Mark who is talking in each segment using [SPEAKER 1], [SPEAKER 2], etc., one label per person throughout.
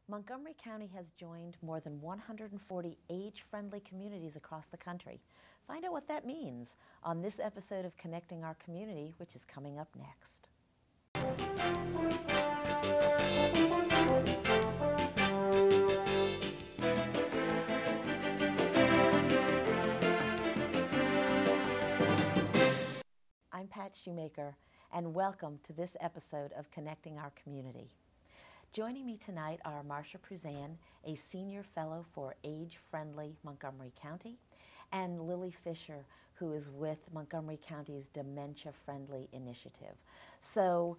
[SPEAKER 1] Montgomery County has joined more than 140 age-friendly communities across the country. Find out what that means on this episode of Connecting Our Community, which is coming up next. I'm Pat Shoemaker, and welcome to this episode of Connecting Our Community. Joining me tonight are Marcia Pruzan, a Senior Fellow for Age-Friendly Montgomery County, and Lily Fisher, who is with Montgomery County's Dementia Friendly Initiative. So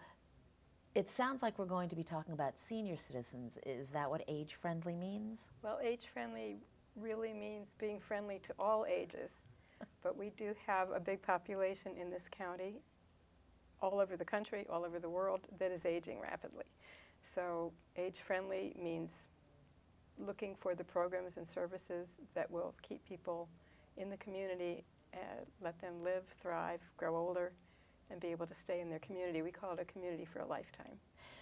[SPEAKER 1] it sounds like we're going to be talking about senior citizens. Is that what age-friendly means?
[SPEAKER 2] Well, age-friendly really means being friendly to all ages, but we do have a big population in this county, all over the country, all over the world, that is aging rapidly. So age-friendly means looking for the programs and services that will keep people in the community, let them live, thrive, grow older, and be able to stay in their community. We call it a community for a lifetime.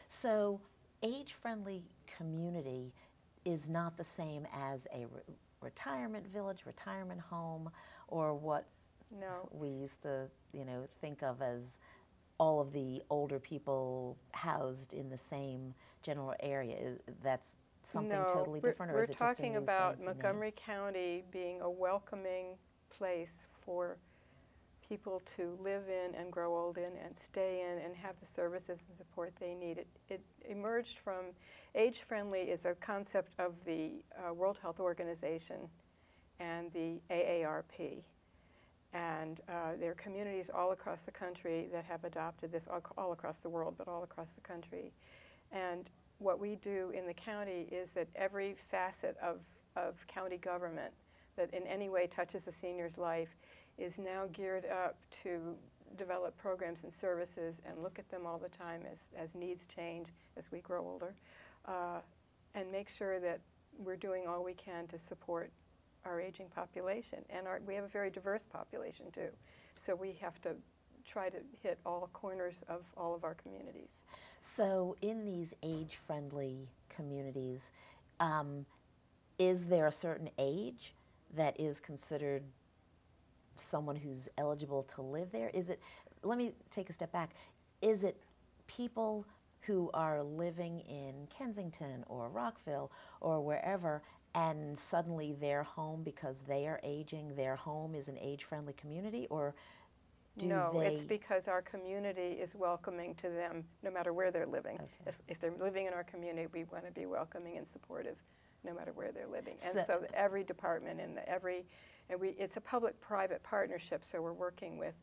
[SPEAKER 1] So age-friendly community is not the same as a retirement village, retirement home, or what we used to, think of as all of the older people housed in the same general area. That's something totally different, or is it just a new fancy name?
[SPEAKER 2] We're talking about Montgomery County being a welcoming place for people to live in and grow old in and stay in and have the services and support they need. It emerged from age-friendly is a concept of the World Health Organization and the AARP. And there are communities all across the country that have adopted this, all across the world, but all across the country. And what we do in the county is that every facet of county government that in any way touches a senior's life is now geared up to develop programs and services and look at them all the time as needs change as we grow older, and make sure that we're doing all we can to support our aging population. And we have a very diverse population too. So we have to try to hit all corners of all of our communities.
[SPEAKER 1] So in these age-friendly communities, is there a certain age that is considered someone who's eligible to live there? Is it, let me take a step back, is it people who are living in Kensington or Rockville or wherever, and suddenly their home, because they are aging, their home is an age-friendly community, or
[SPEAKER 2] No, it's because our community is welcoming to them no matter where they're living.
[SPEAKER 1] Okay.
[SPEAKER 2] If they're living in our community, we want to be welcoming and supportive no matter where they're living. And so every department it's a public-private partnership, so we're working with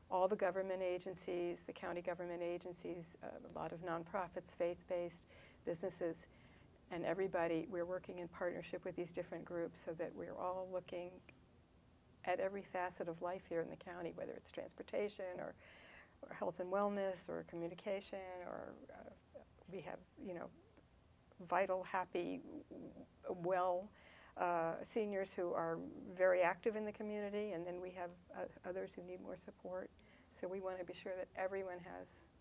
[SPEAKER 2] all the government agencies, the county government agencies, a lot of nonprofits, faith-based businesses, and everybody. We're working in partnership with these different groups so that we're all looking at every facet of life here in the county, whether it's transportation or health and wellness or communication, or we have, vital, happy, well seniors who are very active in the community, and then we have others who need more support. So we want to be sure that everyone has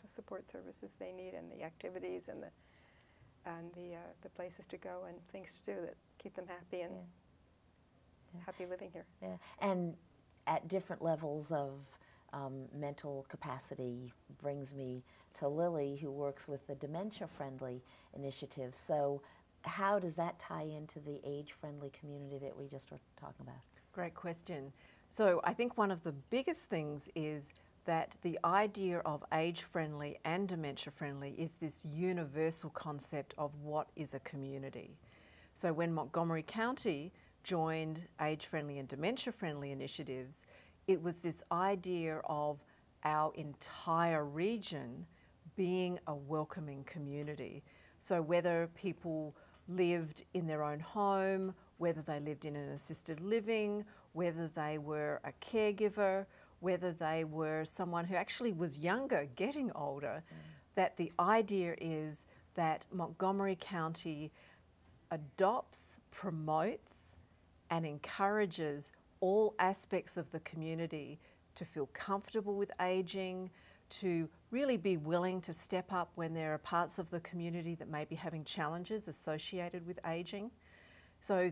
[SPEAKER 2] the support services they need and the activities and the places to go and things to do that keep them happy and happy living here.
[SPEAKER 1] Yeah. And at different levels of mental capacity brings me to Lily, who works with the Dementia Friendly Initiative. So how does that tie into the age-friendly community that we just were talking about?
[SPEAKER 3] Great question. So I think one of the biggest things is that the idea of age-friendly and dementia-friendly is this universal concept of what is a community. So when Montgomery County joined age-friendly and dementia-friendly initiatives, it was this idea of our entire region being a welcoming community. So whether people lived in their own home, whether they lived in an assisted living, whether they were a caregiver, whether they were someone who actually was younger, getting older, that the idea is that Montgomery County adopts, promotes, and encourages all aspects of the community to feel comfortable with aging, to really be willing to step up when there are parts of the community that may be having challenges associated with ageing. So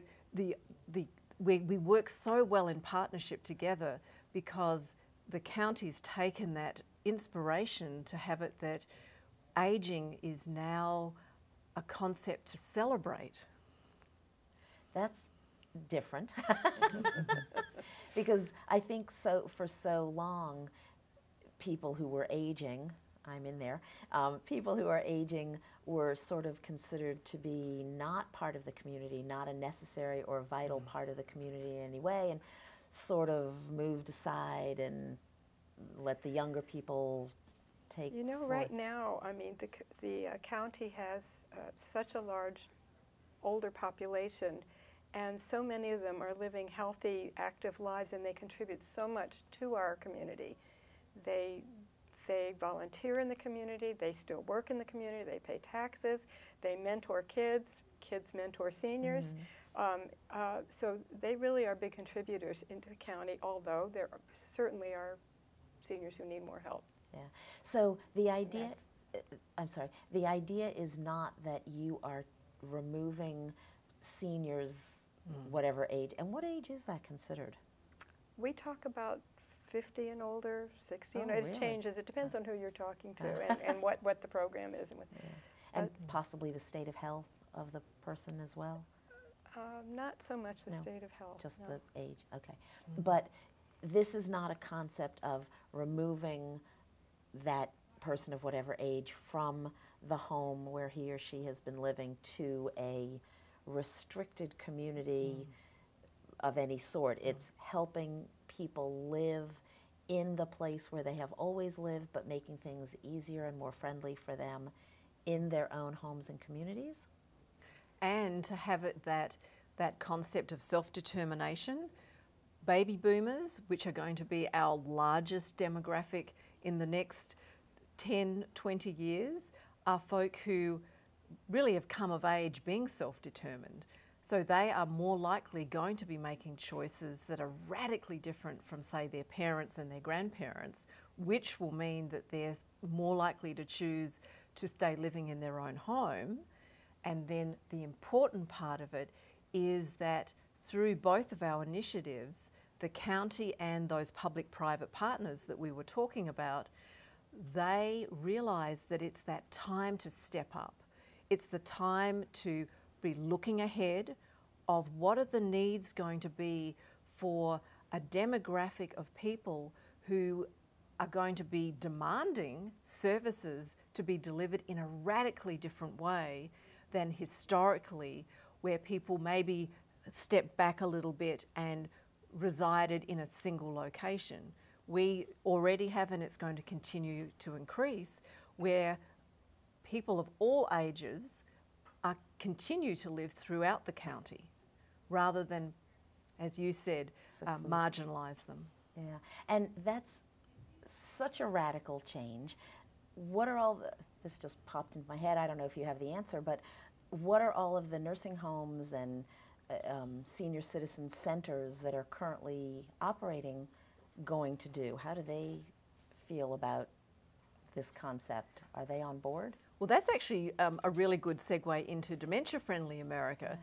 [SPEAKER 3] we work so well in partnership together because the county's taken that inspiration to have it that ageing is now a concept to celebrate.
[SPEAKER 1] That's different. Because I think for so long, people who were aging, I'm in there, people who are aging were sort of considered to be not part of the community, not a necessary or vital part of the community in any way, and sort of moved aside and let the younger people take
[SPEAKER 2] You know,
[SPEAKER 1] forth.
[SPEAKER 2] right now, I mean, the county has such a large older population, and so many of them are living healthy, active lives, and they contribute so much to our community. They volunteer in the community, they still work in the community, they pay taxes, they mentor kids, kids mentor seniors. So they really are big contributors into the county, although there certainly are seniors who need more help.
[SPEAKER 1] Yeah. So the idea, I'm sorry, the idea is not that you are removing seniors, whatever age. And what age is that considered?
[SPEAKER 2] We talk about 50 and older, 60 and
[SPEAKER 1] Oh,
[SPEAKER 2] it
[SPEAKER 1] really?
[SPEAKER 2] changes. It depends on who you're talking to and what the program is.
[SPEAKER 1] And possibly the state of health of the person as well?
[SPEAKER 2] Not so much the
[SPEAKER 1] No,
[SPEAKER 2] state of health.
[SPEAKER 1] Just
[SPEAKER 2] no.
[SPEAKER 1] the age, okay. But this is not a concept of removing that person of whatever age from the home where he or she has been living to a restricted community of any sort. It's helping people live in the place where they have always lived, but making things easier and more friendly for them in their own homes and communities.
[SPEAKER 3] And to have it that concept of self-determination. Baby boomers, which are going to be our largest demographic in the next 10, 20 years, are folk who really have come of age being self-determined. So they are more likely going to be making choices that are radically different from, say, their parents and their grandparents, which will mean that they're more likely to choose to stay living in their own home. And then the important part of it is that through both of our initiatives, the county and those public-private partners that we were talking about, they realise that it's that time to step up. It's the time to be looking ahead of what are the needs going to be for a demographic of people who are going to be demanding services to be delivered in a radically different way than historically, where people maybe stepped back a little bit and resided in a single location. We already have, and it's going to continue to increase, where people of all ages continue to live throughout the county rather than, as you said, marginalise them.
[SPEAKER 1] Yeah, and that's such a radical change. What are all the, this just popped into my head, I don't know if you have the answer, but what are all of the nursing homes and senior citizen centers that are currently operating going to do? How do they feel about this concept? Are they on board?
[SPEAKER 3] Well, that's actually a really good segue into Dementia Friendly America.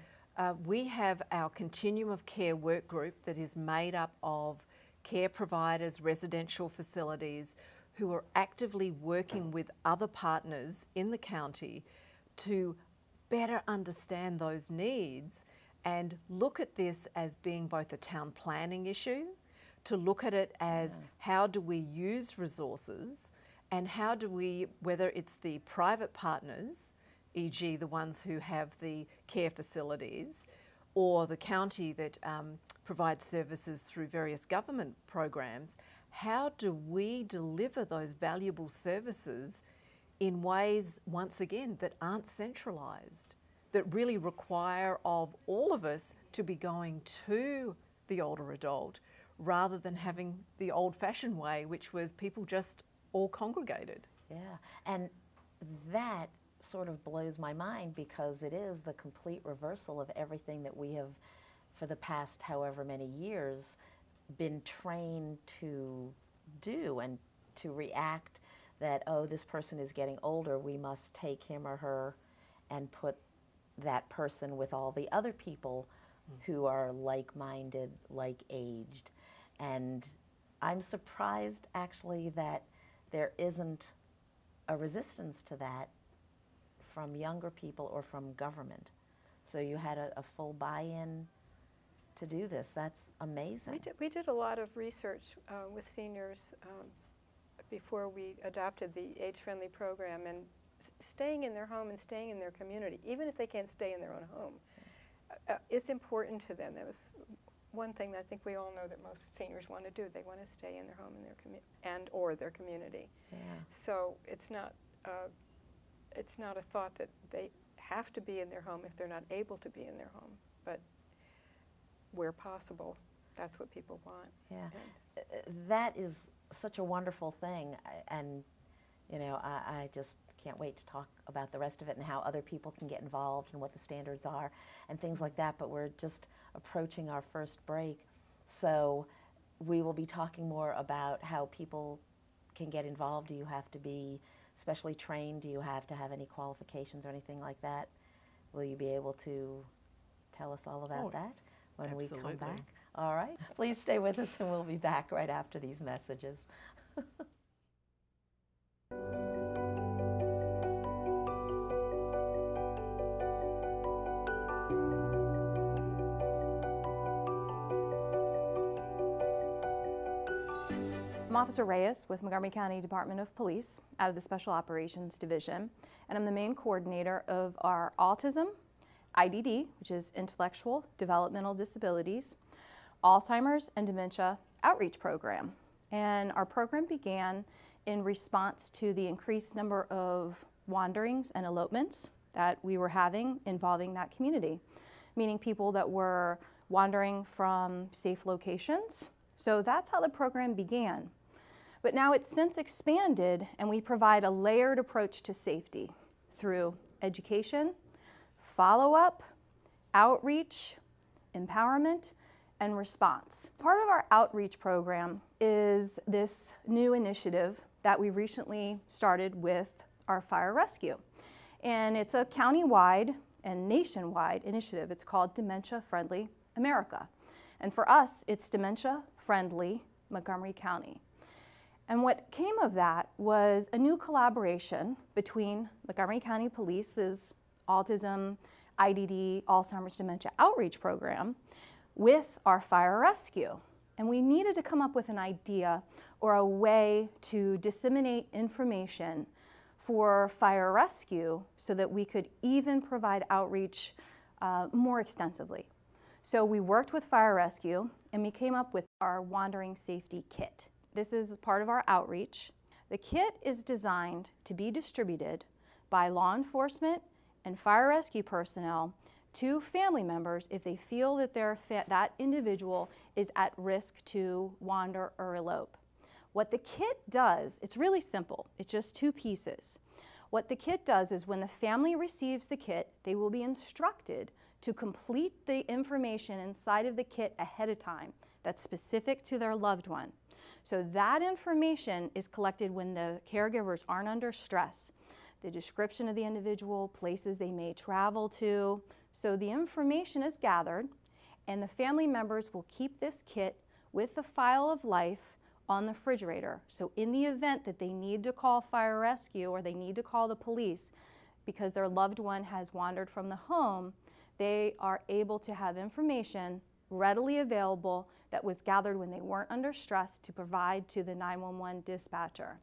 [SPEAKER 3] We have our Continuum of Care work group that is made up of care providers, residential facilities, who are actively working with other partners in the county to better understand those needs and look at this as being both a town planning issue, to look at it as how do we use resources, and how do we, whether it's the private partners, e.g. the ones who have the care facilities, or the county that provides services through various government programs, how do we deliver those valuable services in ways, once again, that aren't centralised, that really require of all of us to be going to the older adult rather than having the old-fashioned way, which was people just all congregated.
[SPEAKER 1] Yeah, and that sort of blows my mind because it is the complete reversal of everything that we have, for the past however many years, been trained to do and to react that, oh, this person is getting older, we must take him or her and put that person with all the other people who are like-minded, like-aged. And I'm surprised, actually, that there isn't a resistance to that from younger people or from government. So you had a full buy-in to do this. That's amazing.
[SPEAKER 2] We did a lot of research with seniors before we adopted the age-friendly program, and staying in their home and staying in their community, even if they can't stay in their own home, it's important to them. That was one thing that I think we all know that most seniors want to do. They want to stay in their home and or their community.
[SPEAKER 1] Yeah.
[SPEAKER 2] So it's not a thought that they have to be in their home if they're not able to be in their home, but where possible, that's what people want.
[SPEAKER 1] Yeah, that is such a wonderful thing, and you know, I just can't wait to talk about the rest of it and how other people can get involved and what the standards are and things like that, but we're just approaching our first break, so we will be talking more about how people can get involved. Do you have to be specially trained? Do you have to have any qualifications or anything like that? Will you be able to tell us all about that when
[SPEAKER 3] absolutely.
[SPEAKER 1] we come back? All right. Please stay with us, and we'll be back right after these messages.
[SPEAKER 4] I'm Officer Reyes with Montgomery County Department of Police out of the Special Operations Division, and I'm the main coordinator of our Autism, IDD, which is Intellectual Developmental Disabilities, Alzheimer's and Dementia Outreach Program. And our program began in response to the increased number of wanderings and elopements that we were having involving that community, meaning people that were wandering from safe locations. So that's how the program began. But now it's since expanded, and we provide a layered approach to safety through education, follow-up, outreach, empowerment, and response. Part of our outreach program is this new initiative that we recently started with our fire rescue. And it's a county-wide and nationwide initiative. It's called Dementia Friendly America. And for us, it's Dementia Friendly Montgomery County. And what came of that was a new collaboration between Montgomery County Police's Autism, IDD, Alzheimer's Dementia Outreach Program with our fire rescue. And we needed to come up with an idea or a way to disseminate information for fire rescue so that we could even provide outreach more extensively. So we worked with fire rescue, and we came up with our Wandering Safety Kit. This is part of our outreach. The kit is designed to be distributed by law enforcement and fire rescue personnel to family members if they feel that that individual is at risk to wander or elope. What the kit does, it's really simple. It's just 2 pieces. What the kit does is when the family receives the kit, they will be instructed to complete the information inside of the kit ahead of time that's specific to their loved one. So that information is collected when the caregivers aren't under stress. The description of the individual, places they may travel to. So the information is gathered, and the family members will keep this kit with the file of life on the refrigerator. So in the event that they need to call fire rescue or they need to call the police because their loved one has wandered from the home, they are able to have information readily available that was gathered when they weren't under stress to provide to the 911 dispatcher.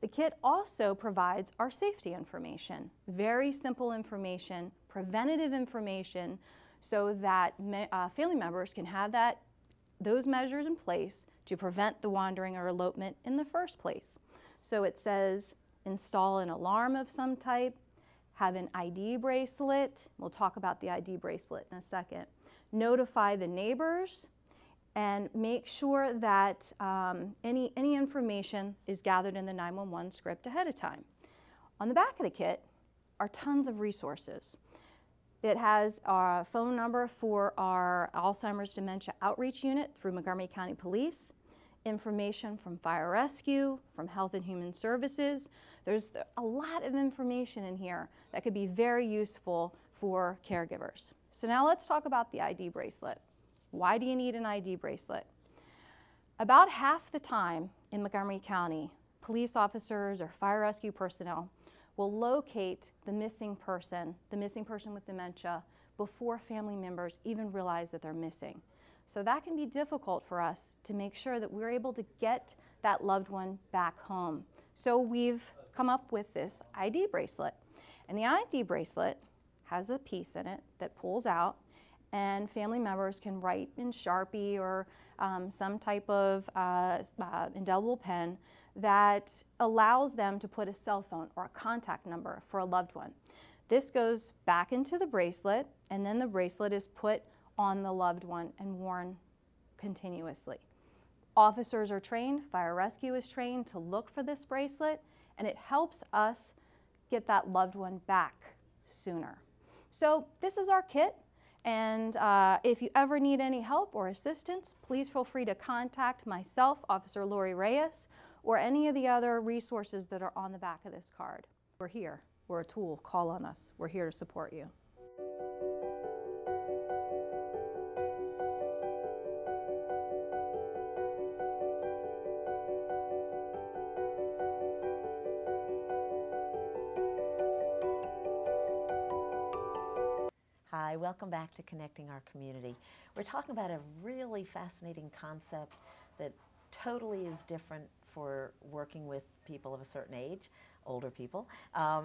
[SPEAKER 4] The kit also provides our safety information, very simple information, preventative information, so that family members can have those measures in place to prevent the wandering or elopement in the first place. So it says install an alarm of some type, have an ID bracelet. We'll talk about the ID bracelet in a second. Notify the neighbors, and make sure that any information is gathered in the 911 script ahead of time. On the back of the kit are tons of resources. It has our phone number for our Alzheimer's Dementia Outreach Unit through Montgomery County Police. information from fire rescue, from Health and Human Services. There's a lot of information in here that could be very useful for caregivers. So now let's talk about the ID bracelet. Why do you need an ID bracelet? About half the time in Montgomery County, police officers or fire rescue personnel will locate the missing person with dementia, before family members even realize that they're missing. So that can be difficult for us to make sure that we're able to get that loved one back home. So we've come up with this ID bracelet. And the ID bracelet has a piece in it that pulls out, and family members can write in Sharpie or some type of indelible pen that allows them to put a cell phone or a contact number for a loved one. This goes back into the bracelet, and then the bracelet is put on the loved one and worn continuously. Officers are trained, fire rescue is trained to look for this bracelet, and it helps us get that loved one back sooner. So this is our kit, and if you ever need any help or assistance, please feel free to contact myself, Officer Lori Reyes, or any of the other resources that are on the back of this card. We're here. We're a tool. Call on us. We're here to support you.
[SPEAKER 1] Hi, welcome back to Connecting Our Community. We're talking about a really fascinating concept that totally is different for working with people of a certain age, older people.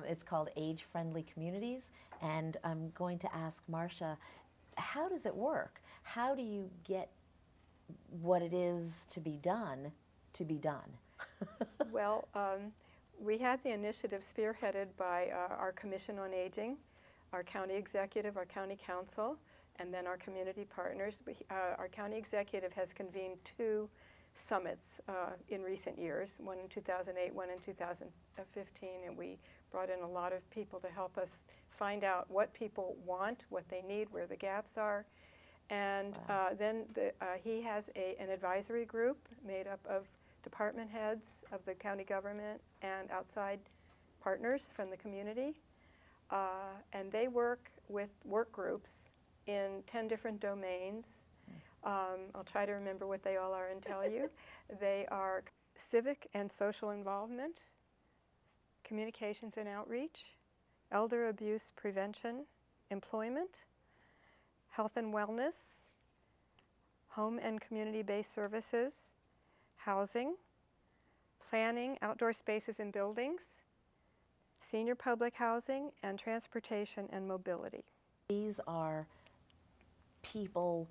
[SPEAKER 1] It's called age-friendly communities, and I'm going to ask Marcia, how does it work? How do you get what it is to be done to be done?
[SPEAKER 2] Well, we had the initiative spearheaded by our Commission on Aging, our county executive, our county council, and then our community partners. Our county executive has convened 2 summits in recent years, one in 2008, one in 2015, and we brought in a lot of people to help us find out what people want, what they need, where the gaps are. And then he has an advisory group made up of department heads of the county government and outside partners from the community. And they work with work groups in 10 different domains. I'll try to remember what they all are and tell you. They are civic and social involvement, communications and outreach, elder abuse prevention, employment, health and wellness, home and community-based services, housing, planning, outdoor spaces and buildings, senior public housing, and transportation and mobility.
[SPEAKER 1] These are people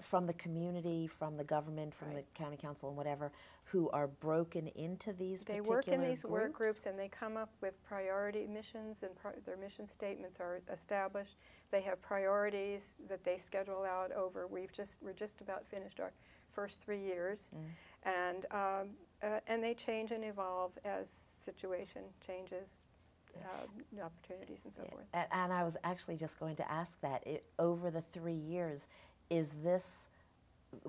[SPEAKER 1] from the community, from the government, from the county council and whatever, who are broken into these particular groups?
[SPEAKER 2] They work in these work groups, and they come up with priority missions, and their mission statements are established. They have priorities that they schedule out over. We're just about finished our first 3 years, and they change and evolve as situation changes. New opportunities and so forth.
[SPEAKER 1] And I was actually just going to ask that, over the 3 years, is this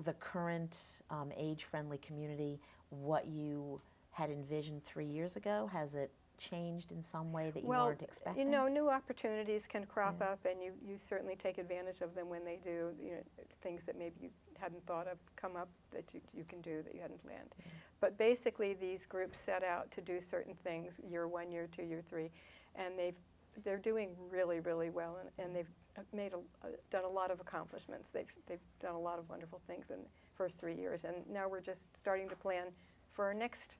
[SPEAKER 1] the current age-friendly community what you had envisioned 3 years ago? Has it changed in some way that you weren't expecting?
[SPEAKER 2] You know, new opportunities can crop up, and you certainly take advantage of them when they do. You know, things that maybe you hadn't thought of come up that you can do that you hadn't planned. But basically, these groups set out to do certain things, year 1, year 2, year 3, and they're doing really, really well, and they've done a lot of accomplishments. They've done a lot of wonderful things in the first 3 years, and now we're just starting to plan for our next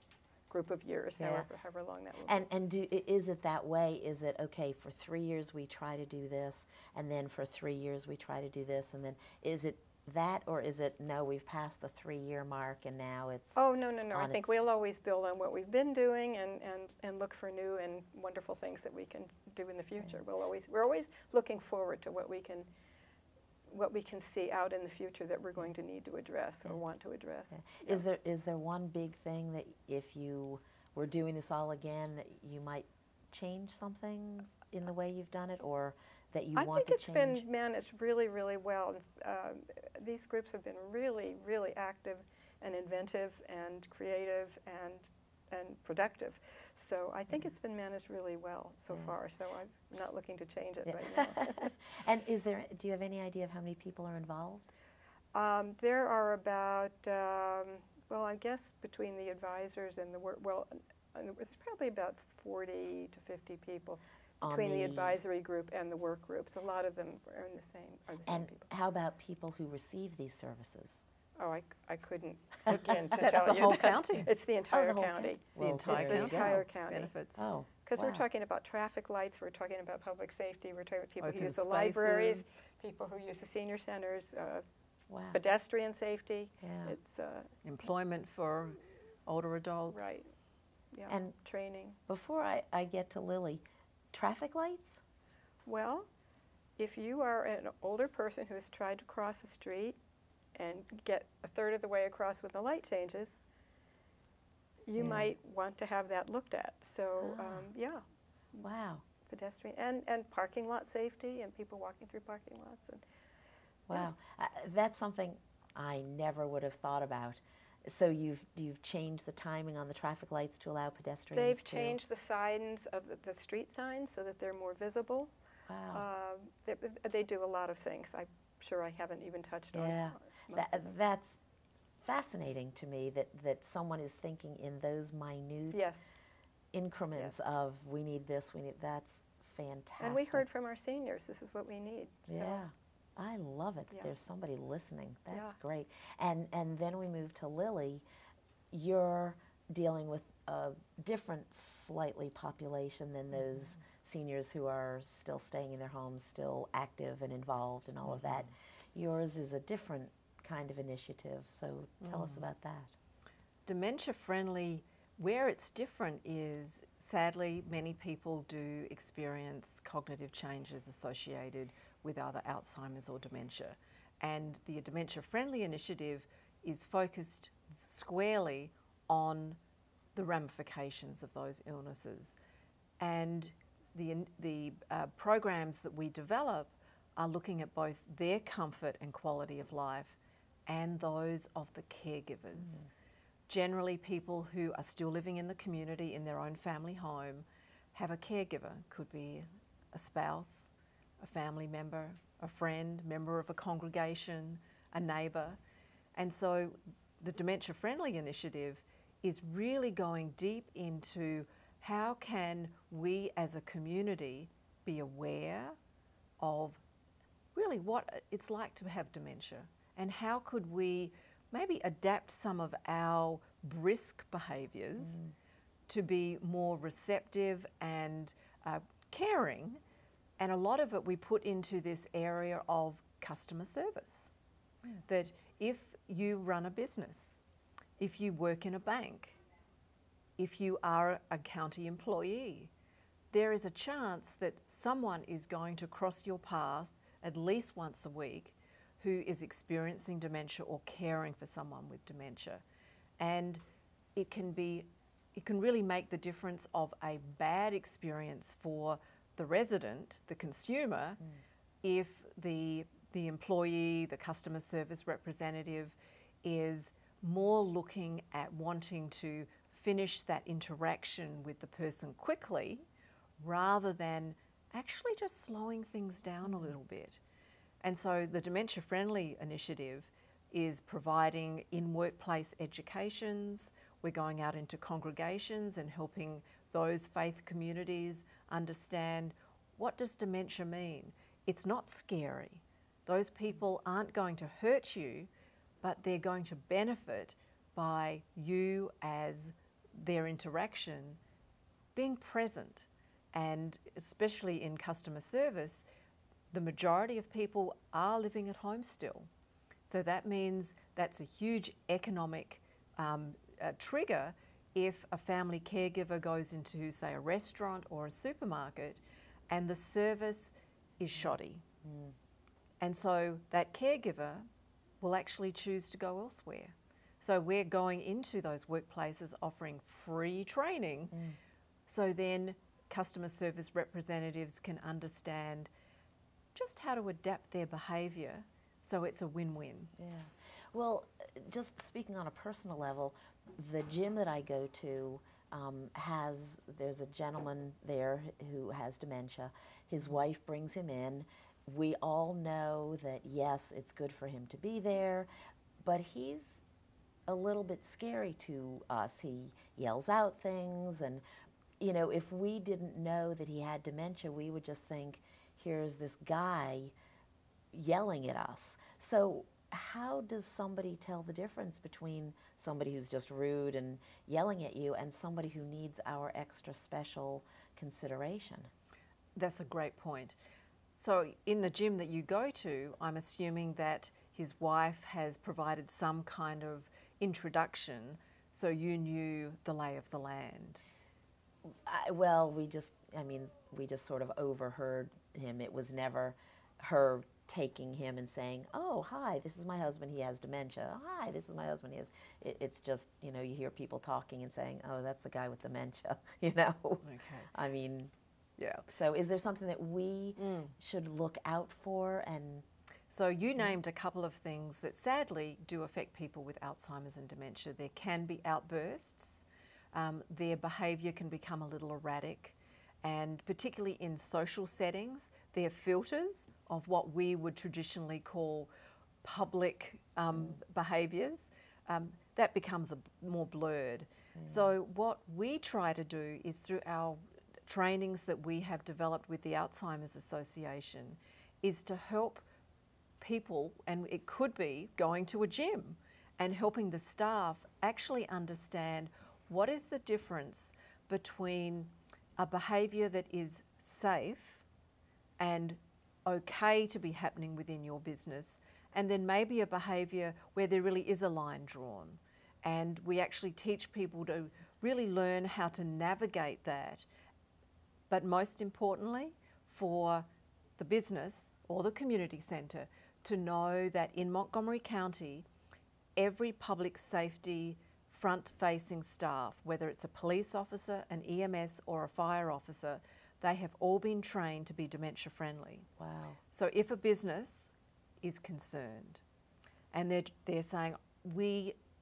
[SPEAKER 2] group of years, however long that will be.
[SPEAKER 1] And is it that way? Is it, okay, for 3 years we try to do this, and then for 3 years we try to do this, and then is it that, or is it, no, we've passed the 3-year mark and now it's...
[SPEAKER 2] Oh, no. I think we'll always build on what we've been doing and look for new and wonderful things that we can do in the future. We're always looking forward to what we can see out in the future that we're going to need to address or want to address.
[SPEAKER 1] Is there one big thing that if you were doing this all again, that you might change something in the way you've done it, or that you want to change?
[SPEAKER 2] I think it's been managed really, really well. These groups have been really, really active and inventive and creative and productive. So I think it's been managed really well so far. So I'm not looking to change it right now.
[SPEAKER 1] And do you have any idea of how many people are involved?
[SPEAKER 2] There are about, well, I guess between the advisors and the work, well, there's probably about 40 to 50 people between the advisory group and the work groups. A lot of them are the same
[SPEAKER 1] And
[SPEAKER 2] people.
[SPEAKER 1] how about people who receive these services?
[SPEAKER 2] Oh, I couldn't begin to
[SPEAKER 3] That's
[SPEAKER 2] tell
[SPEAKER 3] the
[SPEAKER 2] you.
[SPEAKER 3] whole
[SPEAKER 2] that.
[SPEAKER 3] county.
[SPEAKER 2] It's the entire
[SPEAKER 1] the whole
[SPEAKER 2] county.
[SPEAKER 1] county.
[SPEAKER 3] The entire
[SPEAKER 2] It's
[SPEAKER 3] county.
[SPEAKER 2] the entire county.
[SPEAKER 3] Benefits.
[SPEAKER 1] Oh,
[SPEAKER 2] Because
[SPEAKER 1] wow.
[SPEAKER 2] we're talking about traffic lights, we're talking about public safety, we're talking about people
[SPEAKER 3] Open
[SPEAKER 2] who use the libraries,
[SPEAKER 3] spaces.
[SPEAKER 2] people who use the senior centers,
[SPEAKER 1] Wow.
[SPEAKER 2] pedestrian safety.
[SPEAKER 1] Yeah.
[SPEAKER 2] It's
[SPEAKER 3] Employment for older adults.
[SPEAKER 2] right. Yeah.
[SPEAKER 1] And
[SPEAKER 2] training.
[SPEAKER 1] Before I get to Lily, traffic lights?
[SPEAKER 2] Well, if you are an older person who has tried to cross the street and get a third of the way across when the light changes, you might want to have that looked at. So, yeah,
[SPEAKER 1] Wow.
[SPEAKER 2] pedestrian and parking lot safety and people walking through parking lots. And
[SPEAKER 1] Wow. That's something I never would have thought about. So you've changed the timing on the traffic lights to allow pedestrians
[SPEAKER 2] they've
[SPEAKER 1] to...
[SPEAKER 2] changed the signs of the street signs so that they're more visible.
[SPEAKER 1] Wow.
[SPEAKER 2] They do a lot of things. I'm sure I haven't even touched on most of them.
[SPEAKER 1] That's fascinating to me that someone is thinking in those minute
[SPEAKER 2] Yes.
[SPEAKER 1] increments of we need this, we need that's fantastic.
[SPEAKER 2] And we heard from our seniors, this is what we need. So.
[SPEAKER 1] Yeah, I love it.
[SPEAKER 2] Yeah.
[SPEAKER 1] There's somebody listening. That's
[SPEAKER 2] Yeah.
[SPEAKER 1] great. And then we move to Lily. You're dealing with a different slightly population than those seniors who are still staying in their homes, still active and involved and all of that. Yours is a different kind of initiative, so tell us about that.
[SPEAKER 3] Dementia friendly, where it's different is sadly many people do experience cognitive changes associated with either Alzheimer's or dementia. And the Dementia Friendly Initiative is focused squarely on the ramifications of those illnesses. And the programs that we develop are looking at both their comfort and quality of life and those of the caregivers. Generally, people who are still living in the community in their own family home have a caregiver. Could be a spouse, a family member, a friend, member of a congregation, a neighbour. And so the Dementia Friendly Initiative is really going deep into how can we as a community be aware of really what it's like to have dementia, and how could we maybe adapt some of our brisk behaviours to be more receptive and caring. And a lot of it we put into this area of customer service. That if you run a business, if you work in a bank, if you are a county employee, there is a chance that someone is going to cross your path at least once a week who is experiencing dementia or caring for someone with dementia. And it can really make the difference of a bad experience for the resident, the consumer, if the employee, the customer service representative is more looking at wanting to finish that interaction with the person quickly rather than actually just slowing things down a little bit. And so the Dementia Friendly Initiative is providing in-workplace educations. We're going out into congregations and helping those faith communities understand, what does dementia mean? It's not scary. Those people aren't going to hurt you, but they're going to benefit by you as their interaction being present. And especially in customer service, the majority of people are living at home still. So that means that's a huge economic trigger if a family caregiver goes into, say, a restaurant or a supermarket and the service is shoddy. And so that caregiver will actually choose to go elsewhere. So we're going into those workplaces offering free training, so then customer service representatives can understand just how to adapt their behaviour so it's a win-win.
[SPEAKER 1] Yeah. Well, just speaking on a personal level, the gym that I go to there's a gentleman there who has dementia. His wife brings him in. We all know that, yes, it's good for him to be there, but he's a little bit scary to us. He yells out things, and, you know, if we didn't know that he had dementia, we would just think, here's this guy yelling at us. So how does somebody tell the difference between somebody who's just rude and yelling at you and somebody who needs our extra special consideration?
[SPEAKER 3] That's a great point. So in the gym that you go to, I'm assuming that his wife has provided some kind of introduction, so you knew the lay of the land.
[SPEAKER 1] Well, we just sort of overheard him. It was never her taking him and saying, oh, hi, this is my husband, he has dementia. Hi, this is my husband, he has. It's just, you know, you hear people talking and saying, oh, that's the guy with dementia, you know.
[SPEAKER 3] Okay.
[SPEAKER 1] I mean,
[SPEAKER 3] yeah.
[SPEAKER 1] So is there something that we should look out for? And
[SPEAKER 3] so you named a couple of things that sadly do affect people with Alzheimer's and dementia. There can be outbursts. Their behaviour can become a little erratic. And particularly in social settings, there are filters of what we would traditionally call public behaviours. That becomes more blurred. So what we try to do is, through our trainings that we have developed with the Alzheimer's Association, is to help people, and it could be going to a gym and helping the staff actually understand what is the difference between a behaviour that is safe and okay to be happening within your business, and then maybe a behaviour where there really is a line drawn. And we actually teach people to really learn how to navigate that. But most importantly, for the business or the community centre to know that in Montgomery County, every public safety front-facing staff, whether it's a police officer, an EMS or a fire officer, they have all been trained to be dementia friendly.
[SPEAKER 1] wow.
[SPEAKER 3] So if a business is concerned and they're saying,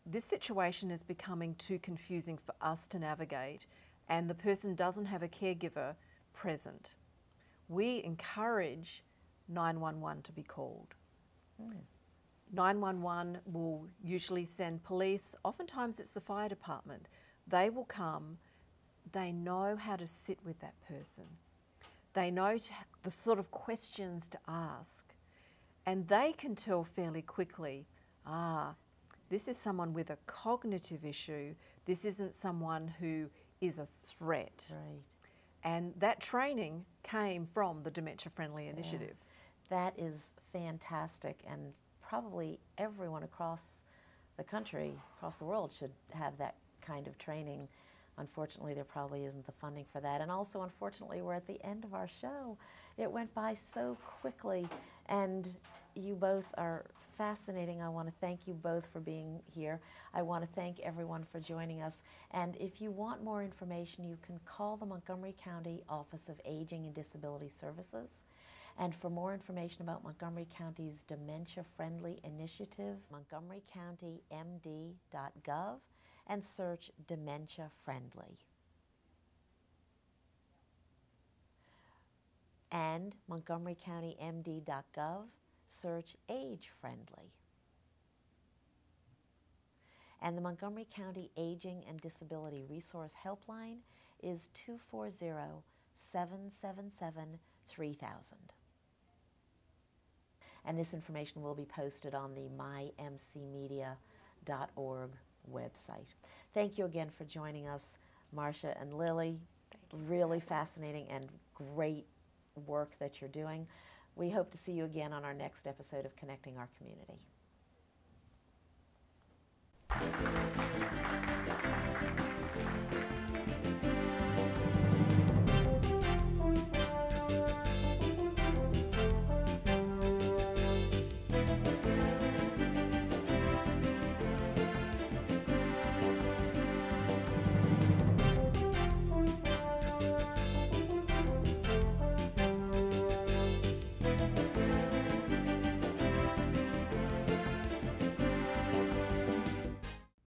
[SPEAKER 3] this situation is becoming too confusing for us to navigate, and the person doesn't have a caregiver present, we encourage 911 to be called. 911 will usually send police. Oftentimes it's the fire department. They will come. They know how to sit with that person. They know the sort of questions to ask. And they can tell fairly quickly, this is someone with a cognitive issue. This isn't someone who is a threat.
[SPEAKER 1] Right.
[SPEAKER 3] And that training came from the Dementia Friendly Initiative.
[SPEAKER 1] That is fantastic, and probably everyone across the country, across the world, should have that kind of training. Unfortunately, there probably isn't the funding for that. And also, unfortunately, we're at the end of our show. It went by so quickly, and you both are fascinating. I want to thank you both for being here. I want to thank everyone for joining us. And if you want more information, you can call the Montgomery County Office of Aging and Disability Services. And for more information about Montgomery County's dementia-friendly initiative, montgomerycountymd.gov, and search Dementia Friendly. And montgomerycountymd.gov, search Age Friendly. And the Montgomery County Aging and Disability Resource Helpline is 240-777-3000. And this information will be posted on the mymcmedia.org website. Thank you again for joining us, Marcia and Lily. Really fascinating and great work that you're doing. We hope to see you again on our next episode of Connecting Our Community.